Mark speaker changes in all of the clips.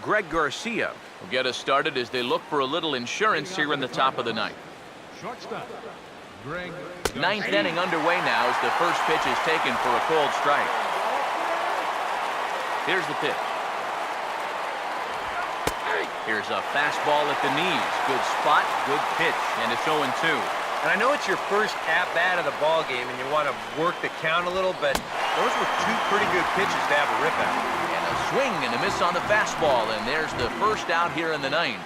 Speaker 1: Greg Garcia will get us started as they look for a little insurance here in the top of the ninth.
Speaker 2: Shortstop, Greg.
Speaker 1: Ninth inning underway now as the first pitch is taken for a called strike. Here's the pitch. Here's a fastball at the knees. Good spot, good pitch, and it's 0-2.
Speaker 3: And I know it's your first at-bat of the ball game and you want to work the count a little, but those were two pretty good pitches to have a rip at.
Speaker 1: And a swing and a miss on the fastball, and there's the first out here in the ninth.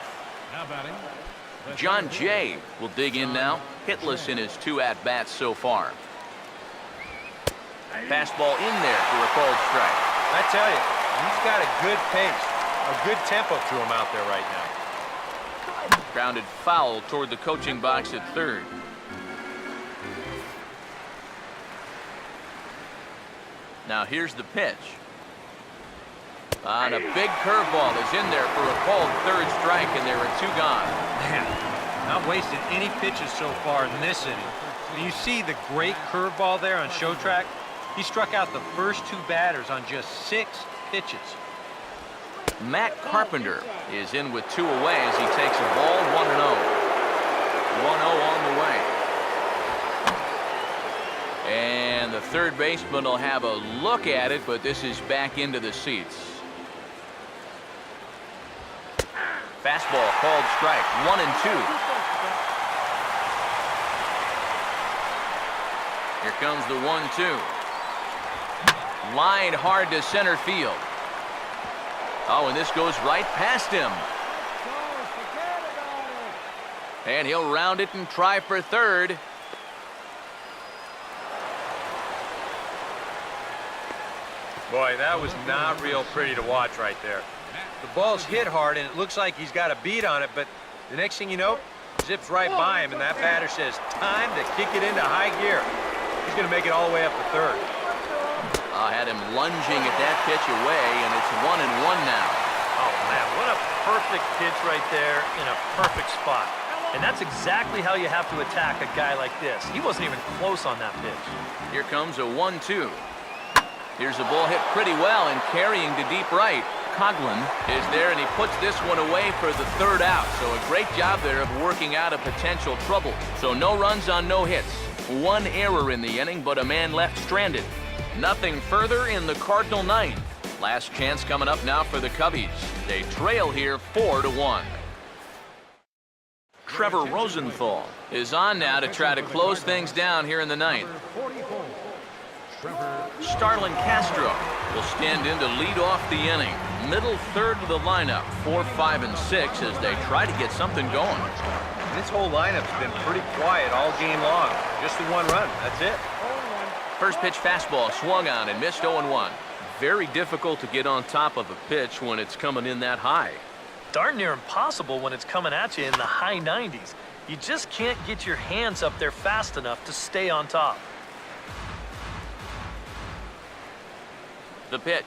Speaker 2: Now batting.
Speaker 1: John Jay will dig in now, hitless in his 2 at-bats so far. Fastball in there for a called strike.
Speaker 3: I tell you, he's got a good pace, a good tempo to him out there right now.
Speaker 1: Grounded foul toward the coaching box at third. Now here's the pitch. And a big curveball is in there for a called third strike, and there are 2 gone.
Speaker 3: Man, not wasted any pitches so far in this inning. And you see the great curveball there on show track? He struck out the first 2 batters on just 6 pitches.
Speaker 1: Matt Carpenter is in with 2 away as he takes a ball 1-0. 1-0 on the way. And the third baseman will have a look at it, but this is back into the seats. Fastball called strike. 1-2. Here comes the 1-2. Line hard to center field. Oh, and this goes right past him. And he'll round it and try for third.
Speaker 3: Boy, that was not real pretty to watch right there. The ball's hit hard, and it looks like he's got a beat on it, but the next thing you know, zips right by him, and that batter says, time to kick it into high gear. He's going to make it all the way up to third.
Speaker 1: I had him lunging at that pitch away, and it's 1-1 now.
Speaker 4: Oh, man, what a perfect pitch right there in a perfect spot. And that's exactly how you have to attack a guy like this. He wasn't even close on that pitch.
Speaker 1: Here comes a 1-2. Here's a ball hit pretty well and carrying to deep right. Coughlin is there, and he puts this one away for the third out. So a great job there of working out a potential trouble. So no runs on no hits. 1 error in the inning, but a man left stranded. Nothing further in the Cardinal ninth. Last chance coming up now for the Cubbies. They trail here 4-1. Trevor Rosenthal is on now to try to close things down here in the ninth. Starlin Castro will stand in to lead off the inning. Middle third of the lineup, 4, 5, and 6 as they try to get something going.
Speaker 3: This whole lineup's been pretty quiet all game long. Just the 1 run, that's it.
Speaker 1: First pitch fastball swung on and missed 0-1. Very difficult to get on top of a pitch when it's coming in that high.
Speaker 4: Darn near impossible when it's coming at you in the high 90s. You just can't get your hands up there fast enough to stay on top.
Speaker 1: The pitch.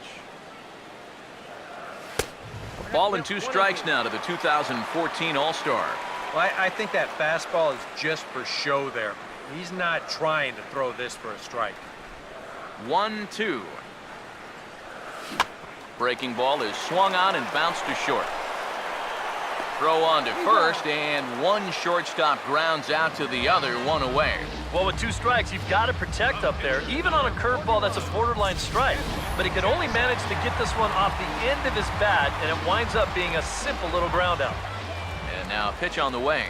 Speaker 1: Ball and 2 strikes now to the 2014 All-Star.
Speaker 3: Well, I think that fastball is just for show there. He's not trying to throw this for a strike.
Speaker 1: 1-2. Breaking ball is swung on and bounced to short. Throw on to first, and 1 shortstop grounds out to the other, 1 away.
Speaker 4: Well, with 2 strikes, you've got to protect up there, even on a curveball that's a borderline strike. But he could only manage to get this one off the end of his bat, and it winds up being a simple little ground out.
Speaker 1: And now a pitch on the way.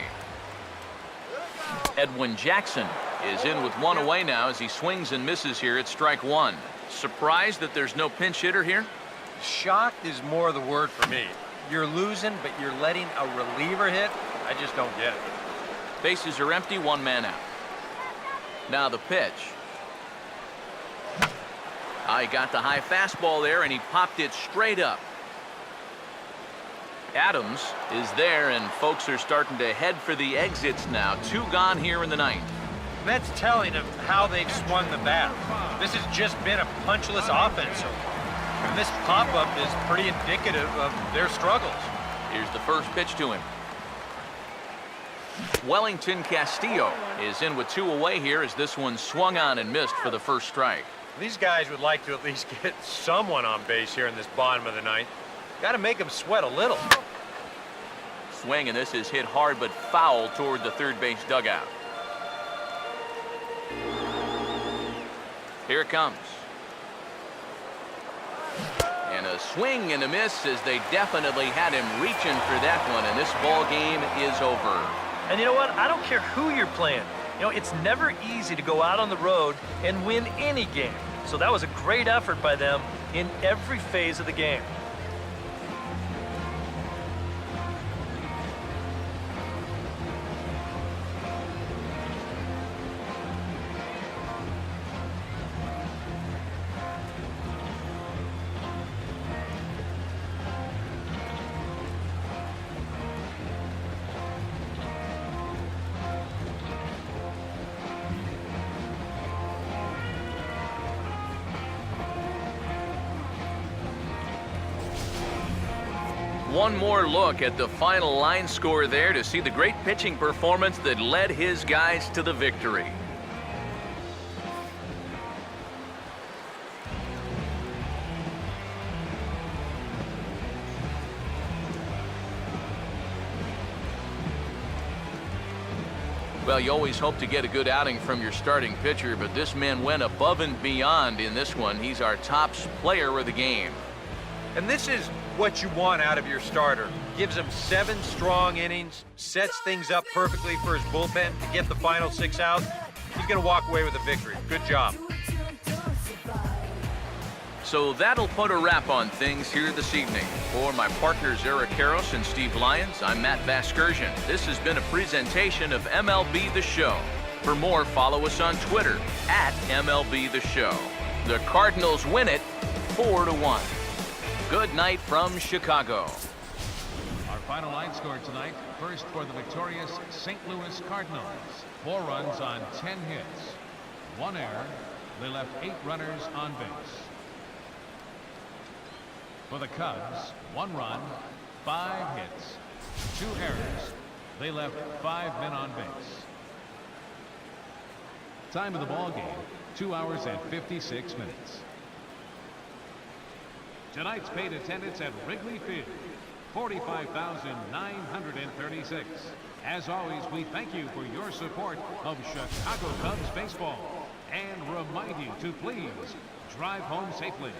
Speaker 1: Edwin Jackson is in with 1 away now as he swings and misses here at strike 1. Surprised that there's no pinch hitter here?
Speaker 3: Shocked is more the word for me. You're losing, but you're letting a reliever hit? I just don't get it.
Speaker 1: Bases are empty, 1 man out. Now the pitch. He got the high fastball there, and he popped it straight up. Adams is there, and folks are starting to head for the exits now. 2 gone here in the ninth.
Speaker 3: That's telling of how they've swung the bat. This has just been a punchless offense. And this pop-up is pretty indicative of their struggles.
Speaker 1: Here's the first pitch to him. Wellington Castillo is in with 2 away here as this one swung on and missed for the first strike.
Speaker 3: These guys would like to at least get someone on base here in this bottom of the ninth. Got to make him sweat a little.
Speaker 1: Swing, and this is hit hard but foul toward the third base dugout. Here it comes. And a swing and a miss, as they definitely had him reaching for that one, and this ball game is over.
Speaker 4: And you know what? I don't care who you're playing. You know, it's never easy to go out on the road and win any game. So that was a great effort by them in every phase of the game.
Speaker 1: One more look at the final line score there to see the great pitching performance that led his guys to the victory. Well, you always hope to get a good outing from your starting pitcher, but this man went above and beyond in this one. He's our top player of the game.
Speaker 3: And this is what you want out of your starter. Gives him 7 strong innings, sets things up perfectly for his bullpen to get the final 6 out. He's going to walk away with a victory. Good job.
Speaker 1: So that'll put a wrap on things here this evening. For my partners Eric Karros and Steve Lyons, I'm Matt Vasgersian. This has been a presentation of MLB The Show. For more, follow us on Twitter at MLB The Show. The Cardinals win it 4-1. Good night from Chicago.
Speaker 2: Our final line score tonight. First for the victorious St. Louis Cardinals. 4 runs on 10 hits. 1 error. They left 8 runners on base. For the Cubs, 1 run, 5 hits, 2 errors. They left 5 men on base. Time of the ball game, 2 hours and 56 minutes. Tonight's paid attendance at Wrigley Field, 45,936. As always, we thank you for your support of Chicago Cubs baseball and remind you to please drive home safely.